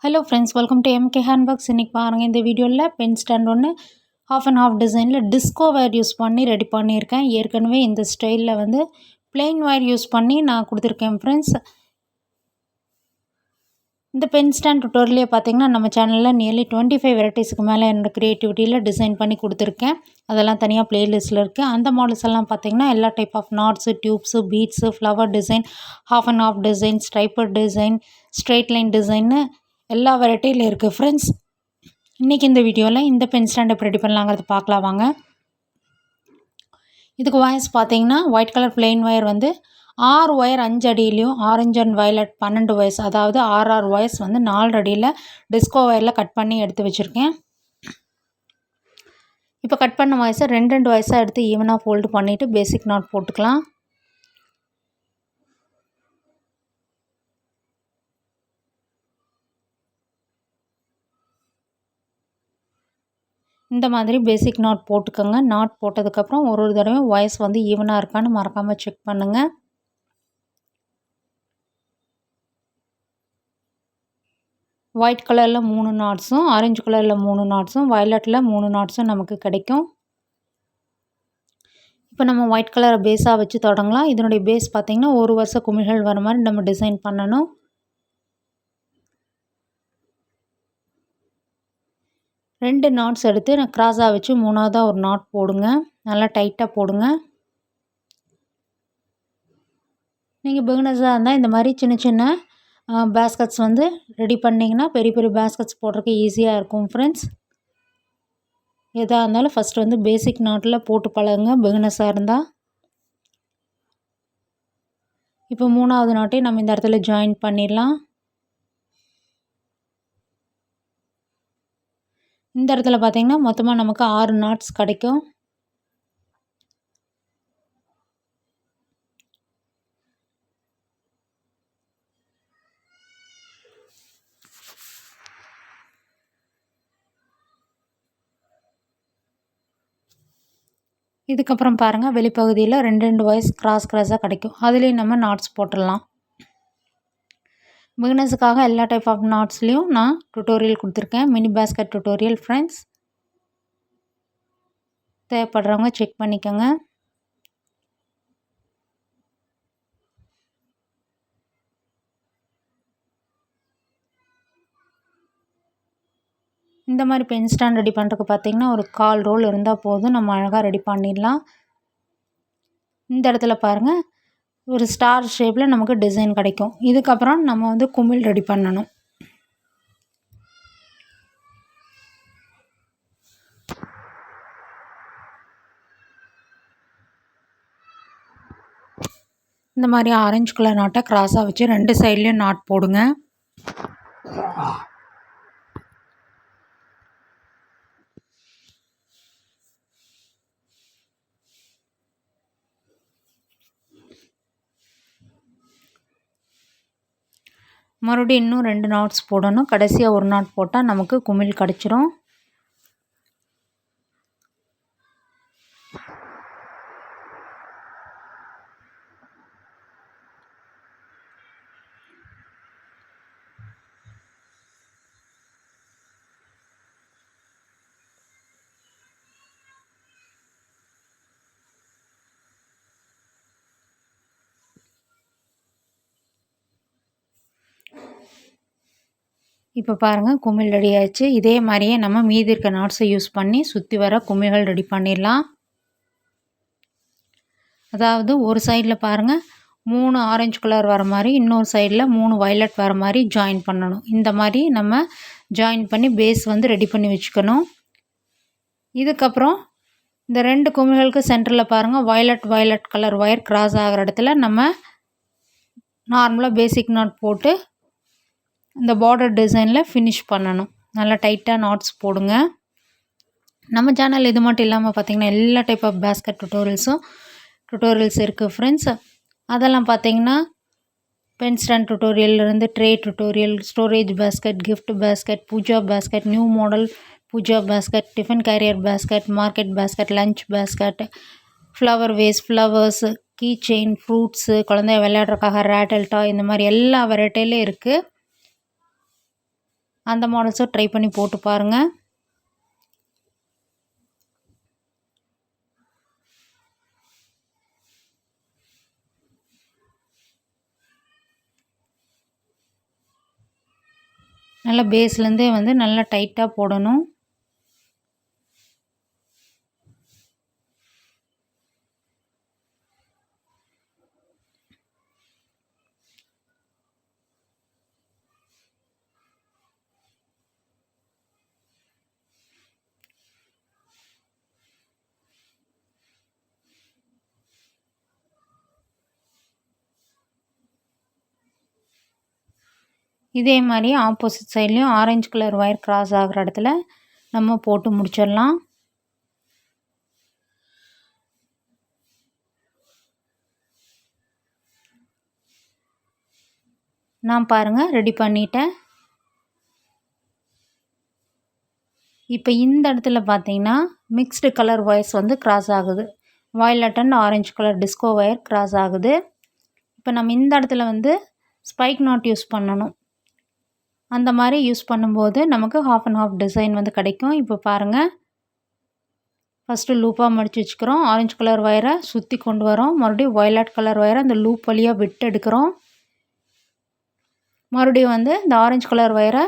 Hello friends, welcome to MK handworks. இன்றைக்கி பாருங்கள், இந்த வீடியோவில் பென் ஸ்டாண்ட் ஒன்று ஹாஃப் அண்ட் ஹாஃப் டிசைனில் டிஸ்கோ வயர் யூஸ் பண்ணி ரெடி பண்ணியிருக்கேன். ஏற்கனவே இந்த ஸ்டைலில் வந்து பிளெயின் வயர் யூஸ் பண்ணி நான் கொடுத்துருக்கேன் ஃப்ரெண்ட்ஸ். இந்த பென் ஸ்டாண்ட் டுட்டோரியலே பார்த்திங்கன்னா நம்ம சேனலில் நியர்லி 25 வெரைட்டிஸ்க்கு மேலே என்னோடய க்ரியேட்டிவிட்டியில் டிசைன் பண்ணி கொடுத்துருக்கேன். அதெல்லாம் தனியாக ப்ளேலிஸ்ட்டில் இருக்குது. அந்த மாடல்ஸ் எல்லாம் பார்த்திங்கன்னா எல்லா type of knots, tubes, beads, flower design, half and half design, striper design, straight line டிசைன்னு எல்லா வெரைட்டியில் இருக்குது ஃப்ரெண்ட்ஸ். இன்றைக்கி இந்த வீடியோவில் இந்த பென் ஸ்டாண்ட் எப்படி ரெடி பண்ணலாங்கிறது பார்க்கலாம் வாங்க. இதுக்கு வயர்ஸ் பார்த்தீங்கன்னா ஒயிட் கலர் பிளெயின் வயர் வந்து 6 ஒயர் 5 அடியிலையும், ஆரஞ்சு அண்ட் வயலட் 12 ஒயர்ஸ், அதாவது 6 ஒயர்ஸ் வந்து 4 அடியில் டிஸ்கோ வயரில் கட் பண்ணி எடுத்து வச்சுருக்கேன். இப்போ கட் பண்ண வயர்ஸை 2 வயசாக எடுத்து ஈவனாக ஃபோல்டு பண்ணிவிட்டு பேசிக் நாட் போட்டுக்கலாம். இந்த மாதிரி பேசிக் நாட் போட்டுக்கோங்க. நாட் போட்டதுக்கப்புறம் ஒரு தடவை வயர்ஸ் வந்து ஈவனாக இருக்கான்னு மறக்காமல் செக் பண்ணுங்கள். ஒயிட் கலரில் 3 நாட்ஸும், ஆரஞ்சு கலரில் 3 நாட்ஸும், வயலட்டில் 3 நாட்ஸும் நமக்கு கிடைக்கும். இப்போ நம்ம ஒயிட் கலரை பேஸாக வச்சு தொடங்கலாம். இதனுடைய பேஸ் பார்த்திங்கன்னா ஒரு வருஷ குமிழ்கள் வர மாதிரி நம்ம டிசைன் பண்ணணும். ரெண்டு நாட்ஸ் எடுத்து நான் கிராஸாக வச்சு 3ஆவதாக ஒரு நாட் போடுங்க. நல்லா டைட்டாக போடுங்க. நீங்கள் பிகினர்ஸாக இருந்தால் இந்த மாதிரி சின்ன சின்ன பேஸ்கட்ஸ் வந்து ரெடி பண்ணிங்கன்னா பெரிய பெரிய பேஸ்கட்ஸ் போடுறதுக்கு ஈஸியாக இருக்கும் ஃப்ரெண்ட்ஸ். எதாக இருந்தாலும் ஃபஸ்ட்டு வந்து பேசிக் நாட்டில் போட்டு பழகுங்க பிகினர்ஸாக இருந்தால். இப்போ 3ஆவது நாட்டையும் நம்ம இந்த இடத்துல ஜாயின் பண்ணிடலாம். இந்த இடத்துல பார்த்திங்கன்னா மொத்தமாக நமக்கு 6 நாட்ஸ் கிடைக்கும். இதுக்கப்புறம் பாருங்கள், வெளிப்பகுதியில் 2 வயர்ஸ் கிராஸாக கிடைக்கும். அதுலேயும் நம்ம நாட்ஸ் போட்டுடலாம். பிகினர்ஸுக்காக எல்லா டைப் ஆஃப் நாட்ஸ்லேயும் நான் டுட்டோரியல் கொடுத்துருக்கேன். Mini basket tutorial friends. தேவைப்படுறவங்க செக் பண்ணிக்கோங்க. இந்த மாதிரி பென் ஸ்டாண்ட் ரெடி பண்ணுறதுக்கு பார்த்திங்கன்னா ஒரு 1/4 ரோல் இருந்தால் போதும், நம்ம அழகாக ரெடி பண்ணிடலாம். இந்த இடத்துல பாருங்கள், ஒரு ஸ்டார் ஷேப்பில் நமக்கு டிசைன் கிடைக்கும். இதுக்கப்புறம் நம்ம வந்து குமிழ் ரெடி பண்ணணும். இந்த மாதிரி ஆரஞ்சு கலர் நாட்டை கிராஸாக வச்சு 2 சைட்லேயும் நாட் போடுங்க. மறுபடியும் இன்னும் 2 நாட்ஸ் போடணும். கடைசியாக ஒரு நாட் போட்டால் நமக்கு குமிழ் கிடச்சிரும். இப்போ பாருங்கள், குமிழ் ரெடி ஆயிடுச்சு. இதே மாதிரியே நம்ம மீதி இருக்க நாட்ஸை யூஸ் பண்ணி சுற்றி வர குமிழ்கள் ரெடி பண்ணிடலாம். அதாவது ஒரு சைடில் பாருங்கள் 3 ஆரஞ்சு கலர் வர மாதிரி, இன்னொரு சைடில் 3 வயலட் வர மாதிரி ஜாயின் பண்ணணும். இந்த மாதிரி நம்ம ஜாயின் பண்ணி பேஸ் வந்து ரெடி பண்ணி வச்சுக்கணும். இதுக்கப்புறம் இந்த 2 குமிழ்களுக்கு சென்டரில் பாருங்கள் வயலட் கலர் ஒயர் கிராஸ் ஆகிற இடத்துல நம்ம நார்மலாக பேசிக் நாட் போட்டு இந்த பார்டர் டிசைனில் ஃபினிஷ் பண்ணணும். நல்லா டைட்டாக நாட்ஸ் போடுங்க. நம்ம சேனல் இது மட்டும் இல்லாமல் பார்த்திங்கன்னா எல்லா டைப் ஆஃப் பேஸ்கட் டுட்டோரியல்ஸ் இருக்குது ஃப்ரெண்ட்ஸ். அதெல்லாம் பார்த்திங்கன்னா பென் ஸ்டாண்ட் டுட்டோரியல்லேருந்து tray tutorial, storage basket, gift basket, pooja basket, new model pooja basket, tiffin carrier basket, market basket, lunch basket, flower vase, flowers, key chain, fruits, குழந்தைய விளையாடுறதுக்காக ரேட்டல் டாய், இந்த மாதிரி எல்லா வெரைட்டிலையும் இருக்குது. அந்த மாடல்ஸும் ட்ரை பண்ணி போட்டு பாருங்கள். நல்லா பேஸ்லேருந்தே வந்து நல்லா டைட்டாக போடணும். இதே மாதிரி ஆப்போசிட் சைட்லேயும் ஆரஞ்சு கலர் ஒயர் கிராஸ் ஆகிற இடத்துல நம்ம போட்டு முடிச்சிடலாம். நான் பாருங்கள் ரெடி பண்ணிட்டேன். இப்போ இந்த இடத்துல பார்த்தீங்கன்னா மிக்ஸ்டு கலர் ஒயர்ஸ் வந்து கிராஸ் ஆகுது. Violet and orange colour disco wire cross ஆகுது. இப்போ நம்ம இந்த இடத்துல வந்து ஸ்பைக் நாட் யூஸ் பண்ணணும். அந்த மாதிரி யூஸ் பண்ணும்போது நமக்கு ஹாஃப் அண்ட் ஹாஃப் டிசைன் வந்து கிடைக்கும். இப்போ பாருங்கள், ஃபஸ்ட்டு லூப்பாக மடித்து வச்சுக்கிறோம். ஆரஞ்சு கலர் ஒயரை சுற்றி கொண்டு வரோம். மறுபடியும் வயலட் கலர் ஒயரை அந்த லூப் வழியாக விட்டு எடுக்கிறோம். மறுபடியும் வந்து இந்த ஆரஞ்சு கலர் ஒயரை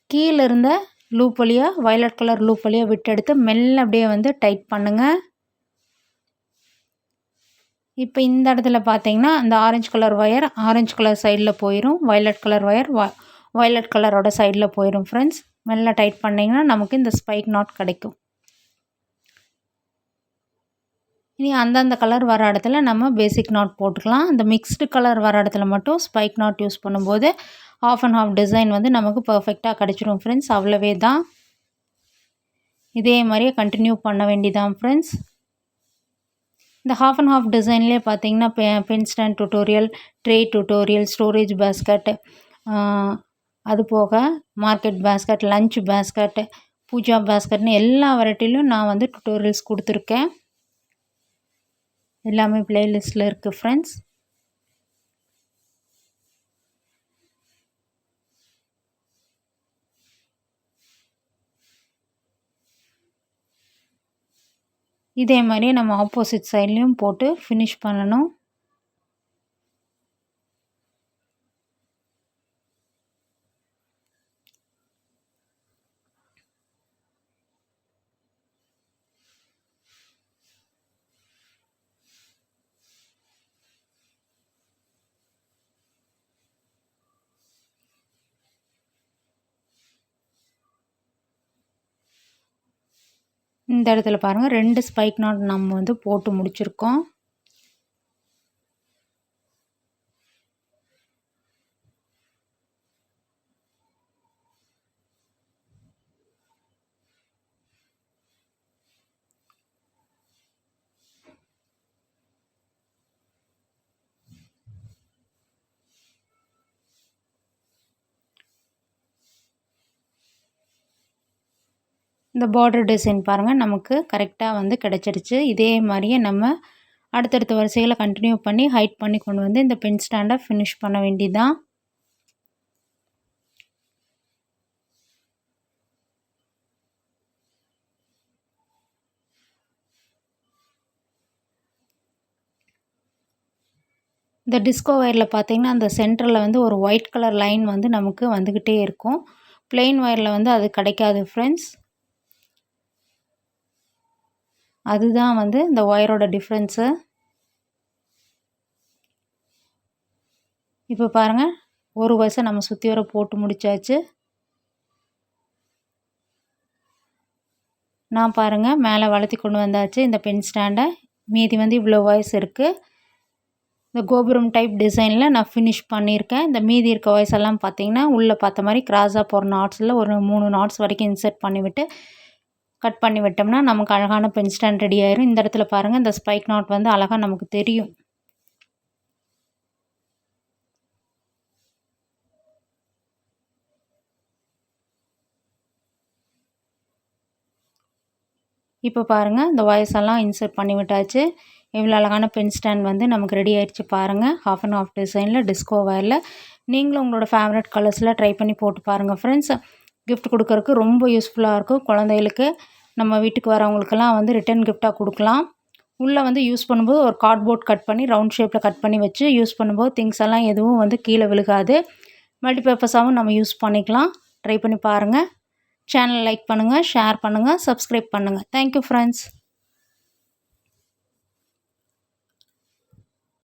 கீழே இருந்த லூப் வழியாக வயலட் கலர் லூப் வழியாக விட்டு எடுத்து மெல்ல அப்படியே வந்து டைட் பண்ணுங்கள். இப்போ இந்த இடத்துல பார்த்தீங்கன்னா அந்த orange colour wire orange colour சைடில் போயிடும். வயலட் கலர் ஒயர் வயலட் கலரோட சைடில் போயிடும் ஃப்ரெண்ட்ஸ். மெல்ல டைட் பண்ணிங்கன்னா நமக்கு இந்த ஸ்பைக் நாட் கிடைக்கும். இனி அந்தந்த கலர் வர இடத்துல நம்ம பேசிக் நாட் போட்டுக்கலாம். அந்த மிக்ஸ்டு கலர் வர இடத்துல மட்டும் ஸ்பைக் நாட் யூஸ் பண்ணும்போது ஆஃப் அண்ட் ஹாஃப் டிசைன் வந்து நமக்கு பர்ஃபெக்டாக கிடச்சிடும் ஃப்ரெண்ட்ஸ். அவ்வளவே தான். இதே மாதிரியே கண்டினியூ பண்ண வேண்டியதான் ஃப்ரெண்ட்ஸ். இந்த ஹாஃப் அண்ட் ஹாஃப் டிசைன்லேயே பார்த்தீங்கன்னா pen stand tutorial, tray tutorial, storage basket, அது போக market basket, lunch basket, pooja பேஸ்கட்னு எல்லா வெரைட்டிலையும் நான் வந்து டுட்டோரியல்ஸ் கொடுத்துருக்கேன். எல்லாமே பிளேலிஸ்ட்டில் இருக்குது ஃப்ரெண்ட்ஸ். இதே மாதிரியே நம்ம ஆப்போசிட் சைட்லேயும் போட்டு ஃபினிஷ் பண்ணணும். இந்த இடத்துல பாருங்கள் 2 ஸ்பைக் நாட் நம்ம வந்து போட்டு முடிச்சிருக்கோம். இந்த பார்டர் டிசைன் பாருங்கள் நமக்கு கரெக்டாக வந்து கிடச்சிருச்சு. இதே மாதிரியே நம்ம அடுத்தடுத்த வரிசைகளை கண்டினியூ பண்ணி ஹைட் பண்ணி கொண்டு வந்து இந்த பென் ஸ்டாண்டை ஃபினிஷ் பண்ண வேண்டியதான். இந்த டிஸ்கோ ஒயரில் பார்த்தீங்கன்னா அந்த சென்டரில் வந்து ஒரு ஒயிட் கலர் லைன் வந்து நமக்கு வந்துக்கிட்டே இருக்கும். பிளெயின் ஒயரில் வந்து அது கிடைக்காது ஃப்ரெண்ட்ஸ். அதுதான் வந்து இந்த ஒயரோட டிஃப்ரென்ஸு. இப்போ பாருங்கள், ஒரு வரிசை நம்ம சுற்றி வர போட்டு முடித்தாச்சு. நான் பாருங்கள் மேலே வளர்த்தி கொண்டு வந்தாச்சு இந்த பென் ஸ்டாண்டை. மீதி வந்து இவ்வளோ வாய்ஸ் இருக்குது. இந்த கோபுரம் டைப் டிசைனில் நான் ஃபினிஷ் பண்ணியிருக்கேன். இந்த மீதி இருக்க வாய்ஸ் எல்லாம் பார்த்தீங்கன்னா உள்ளே பார்த்த மாதிரி கிராஸாக போகிற நாட்ஸில் ஒரு 3 நாட்ஸ் வரைக்கும் இன்சர்ட் பண்ணிவிட்டு கட் பண்ணி விட்டோம்னா நமக்கு அழகான பென் ஸ்டாண்ட் ரெடி ஆயிரும். இந்த இடத்துல பாருங்கள் இந்த ஸ்பைக் நாட் வந்து அழகாக நமக்கு தெரியும். இப்போ பாருங்கள் இந்த வாய்ஸ் எல்லாம் இன்சர்ட் பண்ணி விட்டாச்சு. எவ்வளோ அழகான பென் ஸ்டாண்ட் வந்து நமக்கு ரெடி ஆயிடுச்சு பாருங்கள். ஹாஃப் அண்ட் ஹாஃப் டிசைனில் டிஸ்கோ ஒயரில். நீங்களும் உங்களோட ஃபேவரட் கலர்ஸில் ட்ரை பண்ணி போட்டு பாருங்கள் ஃப்ரெண்ட்ஸ். கிஃப்ட் கொடுக்கறக்கு ரொம்ப யூஸ்ஃபுல்லாக இருக்கும். குழந்தைகளுக்கு நம்ம வீட்டுக்கு வரவங்களுக்கெல்லாம் வந்து ரிட்டன் கிஃப்டாக கொடுக்கலாம். உள்ளே வந்து யூஸ் பண்ணும்போது ஒரு கார்ட்போர்ட் கட் பண்ணி ரவுண்ட் ஷேப்பில் கட் பண்ணி வச்சு யூஸ் பண்ணும்போது திங்ஸ் எல்லாம் எதுவும் வந்து கீழே விழுகாது. மல்டிபர்பஸாகவும் நம்ம யூஸ் பண்ணிக்கலாம். ட்ரை பண்ணி பாருங்கள். சேனல் லைக் பண்ணுங்கள், ஷேர் பண்ணுங்கள், சப்ஸ்கிரைப் பண்ணுங்கள். Thank you friends.